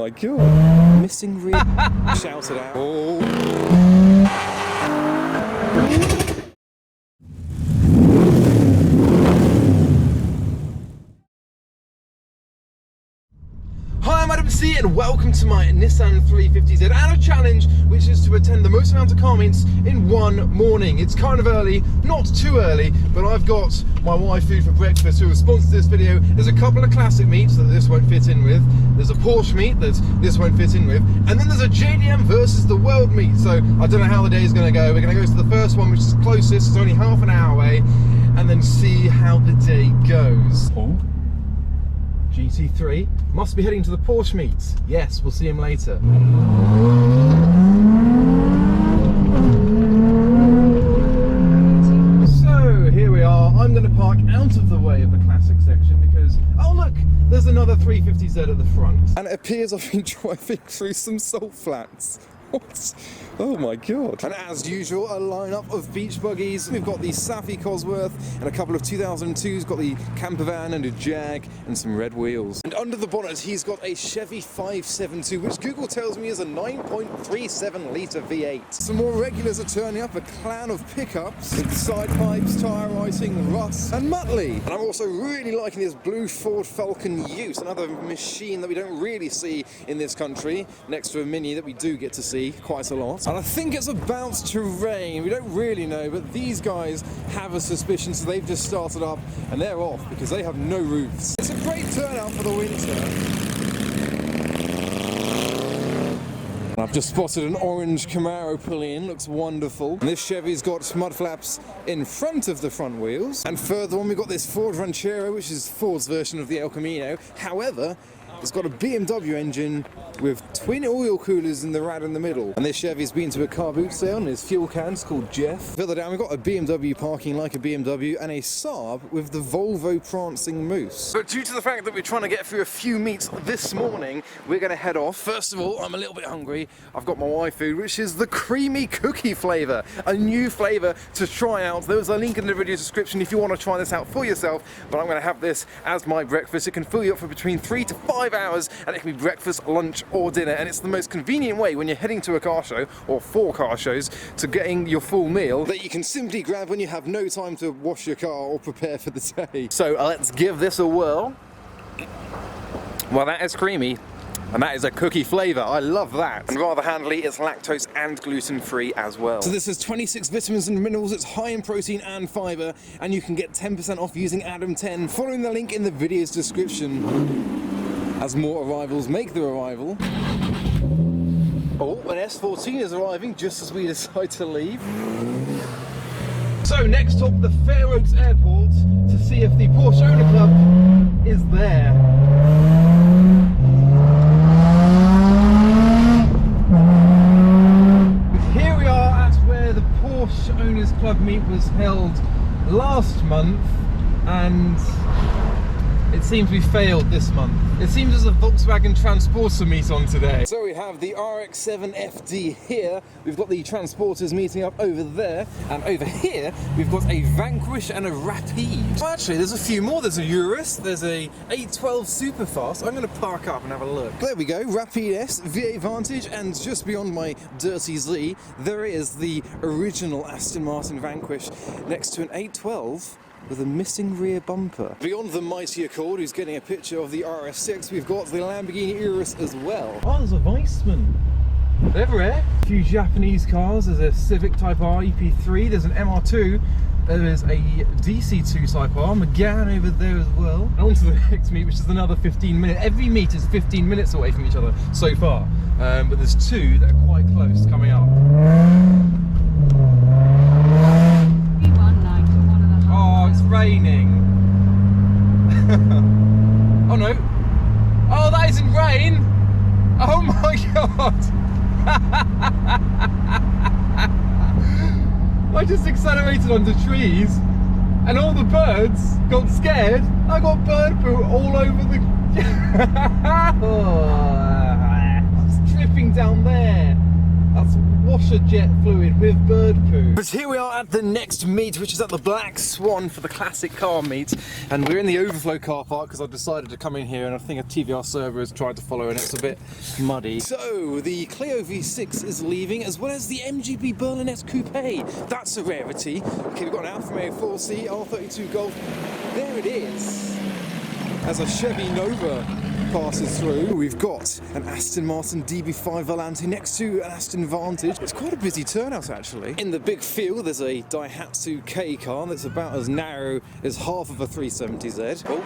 my god. Missing rear. Shouted out. Oh. Hi, I'm Adam C and welcome to my Nissan 350Z and a challenge which is to attend the most amount of car meets in one morning. It's kind of early, not too early, but I've got my wife food for breakfast who has sponsored this video. There's a couple of classic meets that this won't fit in with, there's a Porsche meet that this won't fit in with, and then there's a JDM versus the world meet. So I don't know how the day is going to go. We're going to go to the first one, which is closest, it's only half an hour away, and then see how the day goes. Oh. GT3 must be heading to the Porsche meet. Yes, we'll see him later. So here we are. I'm going to park out of the way of the classic section because, oh look, there's another 350Z at the front. And it appears I've been driving through some salt flats. What? Oh my god. And as usual, a lineup of beach buggies. We've got the Safi Cosworth and a couple of 2002s, got the camper van and a Jag and some red wheels. And under the bonnet he's got a Chevy 572, which Google tells me is a 9.37 litre V8. Some more regulars are turning up, a clan of pickups with side pipes, tyre writing, rust and Muttley. And I'm also really liking this blue Ford Falcon Ute, another machine that we don't really see in this country, next to a Mini that we do get to see quite a lot. And I think it's about to rain. We don't really know, but these guys have a suspicion, so they've just started up and they're off because they have no roofs. It's a great turnout for the winter. I've just spotted an orange Camaro pull in, looks wonderful. And this Chevy's got mud flaps in front of the front wheels. And further on we've got this Ford Ranchero, which is Ford's version of the El Camino. However, it's got a BMW engine with twin oil coolers in the rad in the middle. And this Chevy's been to a car boot sale and his fuel can's called Jeff. Further down we've got a BMW parking like a BMW and a Saab with the Volvo prancing moose. But due to the fact that we're trying to get through a few meets this morning, we're going to head off. First of all, I'm a little bit hungry. I've got my wife food, which is the creamy cookie flavour. A new flavour to try out. There's a link in the video description if you want to try this out for yourself. But I'm going to have this as my breakfast. It can fill you up for between 3 to 5 hours and it can be breakfast, lunch or dinner, and it's the most convenient way when you're heading to a car show or 4 car shows to getting your full meal that you can simply grab when you have no time to wash your car or prepare for the day. So let's give this a whirl. Well, that is creamy. And that is a cookie flavour, I love that. And rather handily, it's lactose and gluten-free as well. So this has 26 vitamins and minerals, it's high in protein and fibre, and you can get 10% off using Adam10, following the link in the video's description. As more arrivals make their arrival. Oh, an S14 is arriving just as we decide to leave. So next stop, the Fair Oaks Airport, to see if the Porsche Owner Club is there. Here we are at where the Porsche Owners Club meet was held last month, and it seems we failed this month. It seems there's a Volkswagen Transporter meet on today. So we have the RX-7 FD here, we've got the Transporters meeting up over there, and over here we've got a Vanquish and a Rapide. Well, actually there's a few more. There's a Urus, there's a 812 Superfast. I'm going to park up and have a look. There we go, Rapide S, V8 Vantage, and just beyond my dirty Z, there is the original Aston Martin Vanquish next to an 812 with a missing rear bumper. Beyond the mighty Accord, who's getting a picture of the RS6, we've got the Lamborghini Urus as well. Oh, there's a Weissman. They're rare. A few Japanese cars. There's a Civic Type R EP3, there's an MR2, there is a DC2 Type R, Megane over there as well. And on to the next meet, which is another 15 minutes. Every meet is 15 minutes away from each other so far. But there's 2 that are quite close coming up. It's raining. Oh no. Oh, that isn't rain. Oh my god. I just accelerated onto trees and all the birds got scared. I got bird poo all over the... I was dripping down there. That's washed Porsche jet fluid with bird poo. But here we are at the next meet, which is at the Black Swan for the classic car meet. And we're in the overflow car park because I've decided to come in here, and I think a TVR server has tried to follow and it's a bit muddy. So the Clio V6 is leaving, as well as the MGB Berlinette Coupe. That's a rarity. Okay, we've got an Alfa Romeo 4C R32 Golf. There it is. As a Chevy Nova passes through, we've got an Aston Martin DB5 Volante next to an Aston Vantage. It's quite a busy turnout actually. In the big field there's a Daihatsu K car that's about as narrow as half of a 370Z. Oh.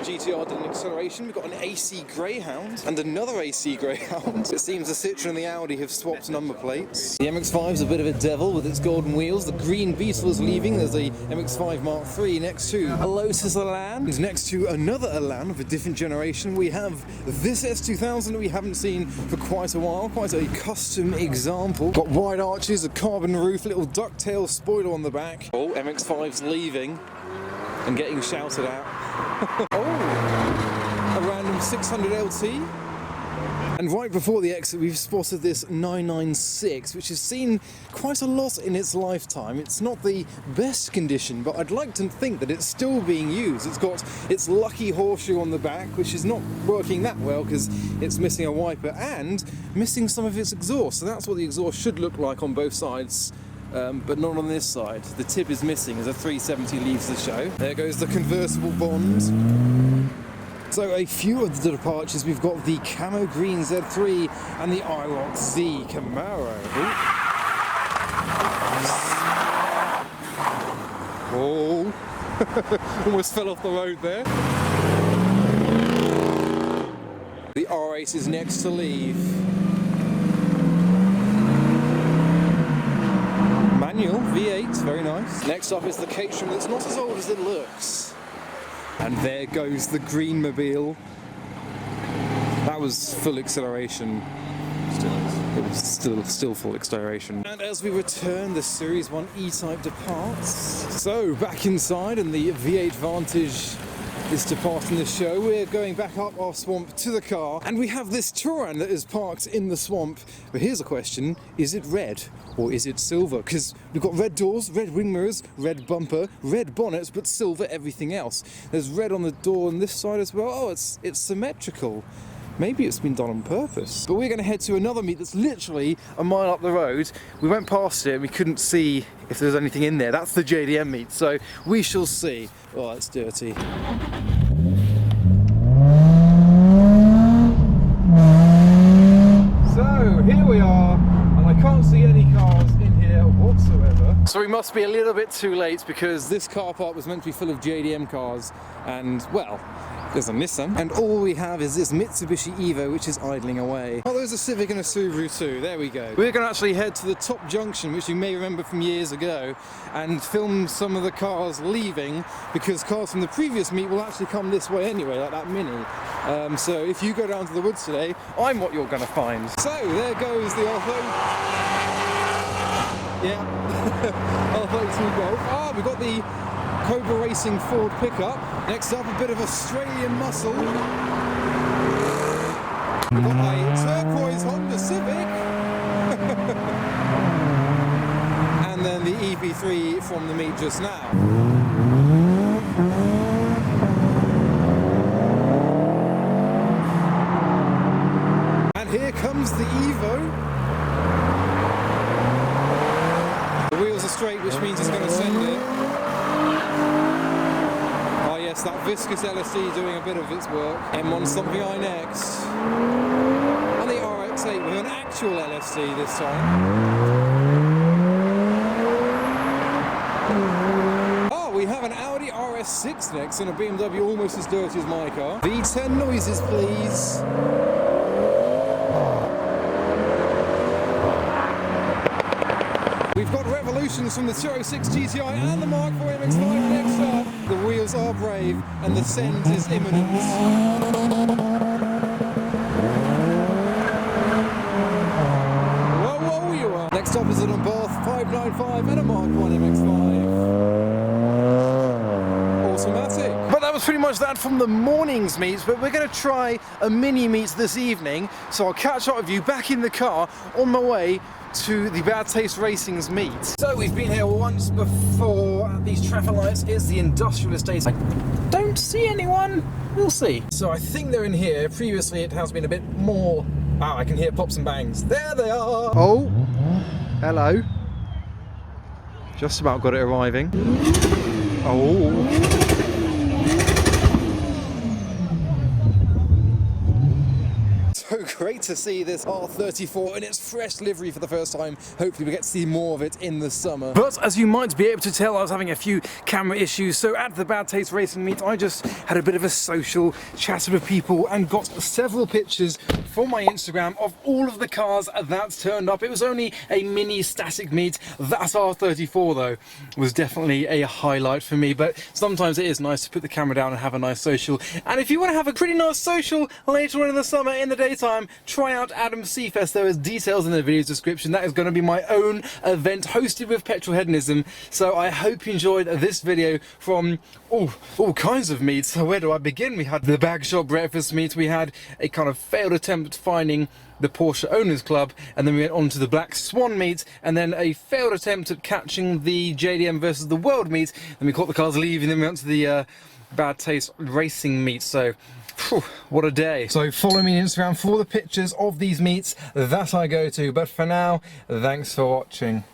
GTR did an acceleration. We've got an AC Greyhound and another AC Greyhound. It seems the Citroen and the Audi have swapped number plates. The MX-5 is a bit of a devil with its golden wheels. The green Beetle is leaving. There's a MX-5 Mark III next to a Lotus Elan. And next to another Elan of a different generation, we have this S2000 that we haven't seen for quite a while. Quite a custom example. Got wide arches, a carbon roof, a little ducktail spoiler on the back. Oh, MX-5's leaving and getting shouted at. Oh, a random 600 LT. And right before the exit we've spotted this 996, which has seen quite a lot in its lifetime. It's not the best condition, but I'd like to think that it's still being used. It's got its lucky horseshoe on the back, which is not working that well because it's missing a wiper and missing some of its exhaust. So that's what the exhaust should look like on both sides. But not on this side. The tip is missing as a 370 leaves the show. There goes the convertible Bond. So a few of the departures, we've got the Camo Green Z3 and the IROC Z Camaro. Oh, almost fell off the road there. The R8 is next to leave. Manual, V8, very nice. Next up is the Caterham that's not as old as it looks. And there goes the Greenmobile. That was full acceleration. It was still full acceleration. And as we return, the Series 1 E-Type departs. So back inside, and the V8 Vantage is departing the show. We're going back up our swamp to the car, and we have this Touran that is parked in the swamp. But here's a question: is it red or is it silver? Because we've got red doors, red wing mirrors, red bumper, red bonnet, but silver everything else. There's red on the door on this side as well. Oh, it's symmetrical. Maybe it's been done on purpose. But we're going to head to another meet that's literally a mile up the road. We went past it and we couldn't see if there's anything in there. That's the JDM meet, so we shall see. Oh, that's dirty. So here we are, and I can't see any cars in here whatsoever. So we must be a little bit too late because this car park was meant to be full of JDM cars, and well, there's a Nissan, and all we have is this Mitsubishi Evo, which is idling away. Oh, there's a Civic and a Subaru too. There we go. We're going to actually head to the top junction, which you may remember from years ago, and film some of the cars leaving, because cars from the previous meet will actually come this way anyway, like that Mini. So if you go down to the woods today, I'm what you're going to find. So there goes the R32 Golf. Ah, we've got the Cobra Racing Ford pickup. Next up, a bit of Australian muscle. We've got a turquoise Honda Civic. And then the EV3 from the meet just now. And here comes the Evo. The wheels are straight, which means it's going to send it. Oh yes, that viscous LSD doing a bit of its work. M1 something I next. And the RX-8 with an actual LSD this time. Oh, we have an Audi RS6 next and a BMW almost as dirty as my car. V10 noises, please. We've got revolutions from the 206 GTI and the Mark IV MX-5 next up. The wheels are brave and the send is imminent. Whoa, whoa, you are. Next up is an Abarth 595 and a Mark I MX-5. Automatic. But that that was pretty much that from the morning's meets, but we're going to try a mini meet this evening, so I'll catch up with you back in the car on my way to the Bad Taste Racing's meet. So we've been here once before at these traffic lights. Is the industrial estate. I don't see anyone. We'll see. So I think they're in here. Previously it has been a bit more... Ah, I can hear pops and bangs. There they are! Oh! Hello. Just about got it arriving. Oh! So great to see this R34 in its fresh livery for the first time. Hopefully we get to see more of it in the summer. But as you might be able to tell, I was having a few camera issues, so at the Bad Taste Racing meet I just had a bit of a social, chatted with people and got several pictures for my Instagram of all of the cars that turned up. It was only a mini static meet. That R34 though was definitely a highlight for me, but sometimes it is nice to put the camera down and have a nice social. And if you want to have a pretty nice social later on in the summer, in the daytime, try out Adam's Seafest. There is details in the video's description. That is going to be my own event hosted with Petrol Hedonism. So I hope you enjoyed this video from all kinds of meets. So where do I begin? We had the bag shop breakfast meet, we had a kind of failed attempt at finding the Porsche Owners Club, and then we went on to the Black Swan meet, and then a failed attempt at catching the JDM versus the World meet. Then we caught the cars leaving, then we went to the Bad Taste Racing meet. So what a day. So follow me on Instagram for the pictures of these meets that I go to, but for now, thanks for watching.